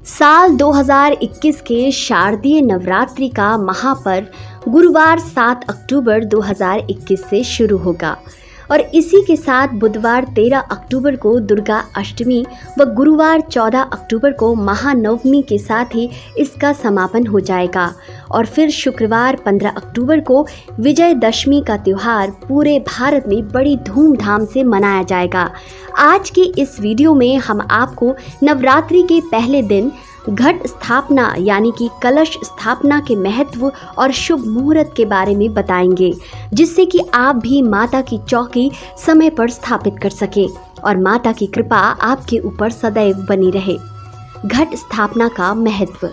साल 2021 के शारदीय नवरात्रि का महापर्व गुरुवार 7 अक्टूबर 2021 से शुरू होगा और इसी के साथ बुधवार 13 अक्टूबर को दुर्गा अष्टमी व गुरुवार 14 अक्टूबर को महानवमी के साथ ही इसका समापन हो जाएगा और फिर शुक्रवार 15 अक्टूबर को विजयदशमी का त्यौहार पूरे भारत में बड़ी धूमधाम से मनाया जाएगा। आज की इस वीडियो में हम आपको नवरात्रि के पहले दिन घट स्थापना यानी कि कलश स्थापना के महत्व और शुभ मुहूर्त के बारे में बताएंगे, जिससे कि आप भी माता की चौकी समय पर स्थापित कर सकें और माता की कृपा आपके ऊपर सदैव बनी रहे। घट स्थापना का महत्व।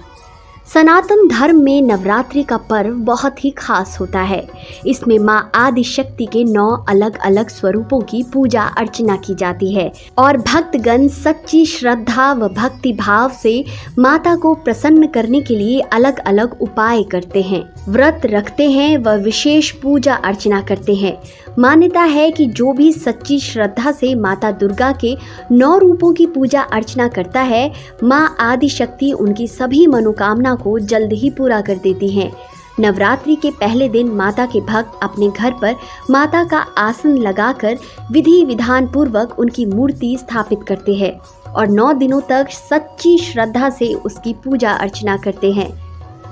सनातन धर्म में नवरात्रि का पर्व बहुत ही खास होता है। इसमें माँ आदि शक्ति के 9 अलग अलग स्वरूपों की पूजा अर्चना की जाती है और भक्तगण सच्ची श्रद्धा व भक्ति भाव से माता को प्रसन्न करने के लिए अलग अलग उपाय करते हैं, व्रत रखते हैं व विशेष पूजा अर्चना करते हैं। मान्यता है कि जो भी सच्ची श्रद्धा से माता दुर्गा के 9 रूपों की पूजा अर्चना करता है, माँ आदि शक्ति उनकी सभी मनोकामना को जल्द ही पूरा कर देती हैं। नवरात्रि के पहले दिन माता के भक्त अपने घर पर माता का आसन लगाकर विधि विधान पूर्वक उनकी मूर्ति स्थापित करते हैं और 9 दिनों तक सच्ची श्रद्धा से उसकी पूजा अर्चना करते हैं।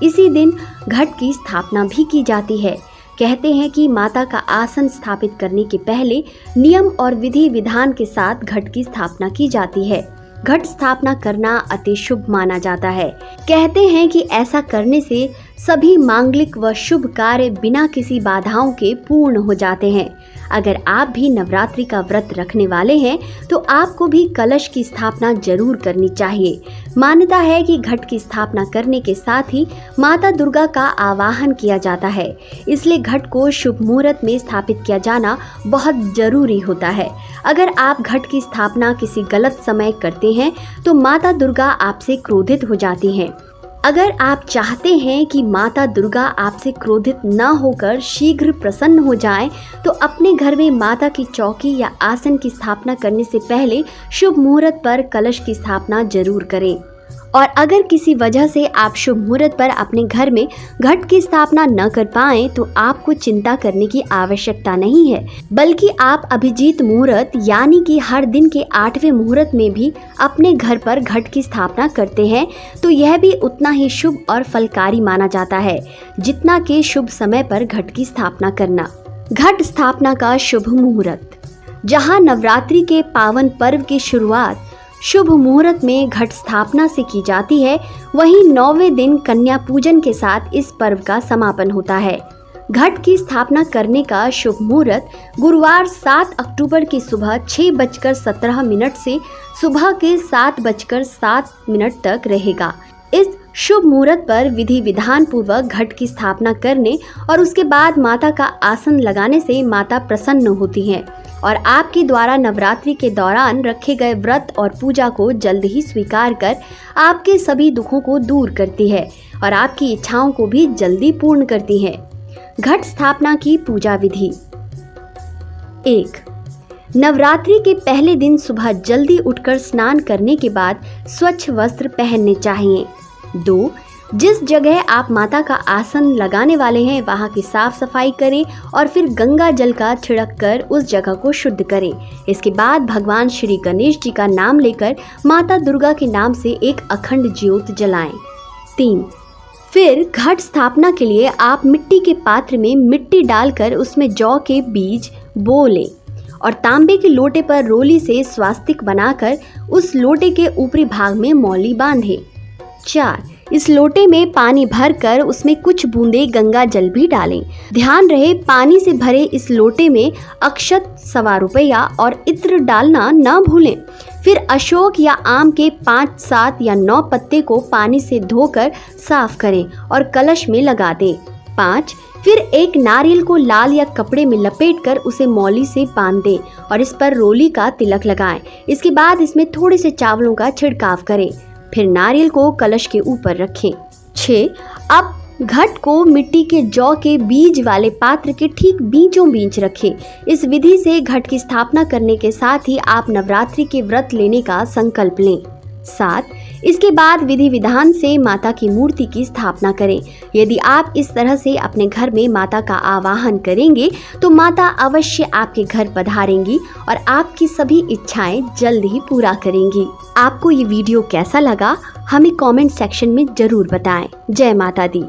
इसी दिन घट की स्थापना भी की जाती है। कहते हैं कि माता का आसन स्थापित करने के पहले नियम और विधि विधान के साथ घट की स्थापना की जाती है। घट स्थापना करना अति शुभ माना जाता है। कहते हैं कि ऐसा करने से सभी मांगलिक व शुभ कार्य बिना किसी बाधाओं के पूर्ण हो जाते हैं। अगर आप भी नवरात्रि का व्रत रखने वाले हैं तो आपको भी कलश की स्थापना जरूर करनी चाहिए। मान्यता है कि घट की स्थापना करने के साथ ही माता दुर्गा का आवाहन किया जाता है, इसलिए घट को शुभ मुहूर्त में स्थापित किया जाना बहुत जरूरी होता है। अगर आप घट की स्थापना किसी गलत समय करते हैं तो माता दुर्गा आपसे क्रोधित हो जाती हैं। अगर आप चाहते हैं कि माता दुर्गा आपसे क्रोधित न होकर शीघ्र प्रसन्न हो जाएं, तो अपने घर में माता की चौकी या आसन की स्थापना करने से पहले शुभ मुहूर्त पर कलश की स्थापना जरूर करें। और अगर किसी वजह से आप शुभ मुहूर्त पर अपने घर में घट की स्थापना न कर पाएं, तो आपको चिंता करने की आवश्यकता नहीं है, बल्कि आप अभिजीत मुहूर्त यानी कि हर दिन के 8वें मुहूर्त में भी अपने घर पर घट की स्थापना करते हैं तो यह भी उतना ही शुभ और फलकारी माना जाता है जितना कि शुभ समय पर घट की स्थापना करना। घट स्थापना का शुभ मुहूर्त। जहाँ नवरात्रि के पावन पर्व की शुरुआत शुभ मुहूर्त में घट स्थापना से की जाती है, वहीं 9वें दिन कन्या पूजन के साथ इस पर्व का समापन होता है। घट की स्थापना करने का शुभ मुहूर्त गुरुवार 7 अक्टूबर की सुबह 6:17 से सुबह के 7:07 तक रहेगा। इस शुभ मुहूर्त पर विधि विधान पूर्वक घट की स्थापना करने और उसके बाद माता का आसन लगाने से माता प्रसन्न होती हैं और आपके द्वारा नवरात्रि के दौरान रखे गए व्रत और पूजा को जल्द ही स्वीकार कर आपके सभी दुखों को दूर करती है और आपकी इच्छाओं को भी जल्दी पूर्ण करती है। घट स्थापना की पूजा विधि। 1. नवरात्रि के पहले दिन सुबह जल्दी उठकर स्नान करने के बाद स्वच्छ वस्त्र पहनने चाहिए। 2. जिस जगह आप माता का आसन लगाने वाले हैं वहां की साफ सफाई करें और फिर गंगा जल का छिड़क कर उस जगह को शुद्ध करें। इसके बाद भगवान श्री गणेश जी का नाम लेकर माता दुर्गा के नाम से एक अखंड ज्योत जलाएं। 3. फिर घट स्थापना के लिए आप मिट्टी के पात्र में मिट्टी डालकर उसमें जौ के बीज बो लें और तांबे के लोटे पर रोली से स्वास्तिक बनाकर उस लोटे के ऊपरी भाग में मौली बांधें। 4. इस लोटे में पानी भरकर उसमें कुछ बूंदे गंगा जल भी डालें। ध्यान रहे पानी से भरे इस लोटे में अक्षत, ₹1 और इत्र डालना न भूलें। फिर अशोक या आम के 5, 7 या 9 पत्ते को पानी से धोकर साफ करें और कलश में लगा दें। 5. फिर एक नारियल को लाल या कपड़े में लपेटकर उसे मौली से बांध दें और इस पर रोली का तिलक लगाएं। इसके बाद इसमें थोड़े से चावलों का छिड़काव करें। फिर नारियल को कलश के ऊपर रखें। 6. अब घट को मिट्टी के जौ के बीज वाले पात्र के ठीक बीचों बीच रखें। इस विधि से घट की स्थापना करने के साथ ही आप नवरात्रि के व्रत लेने का संकल्प लें। 7. इसके बाद विधि विधान से माता की मूर्ति की स्थापना करें। यदि आप इस तरह से अपने घर में माता का आवाहन करेंगे तो माता अवश्य आपके घर पधारेंगी और आपकी सभी इच्छाएं जल्द ही पूरा करेंगी। आपको ये वीडियो कैसा लगा हमें कमेंट सेक्शन में जरूर बताएं। जय माता दी।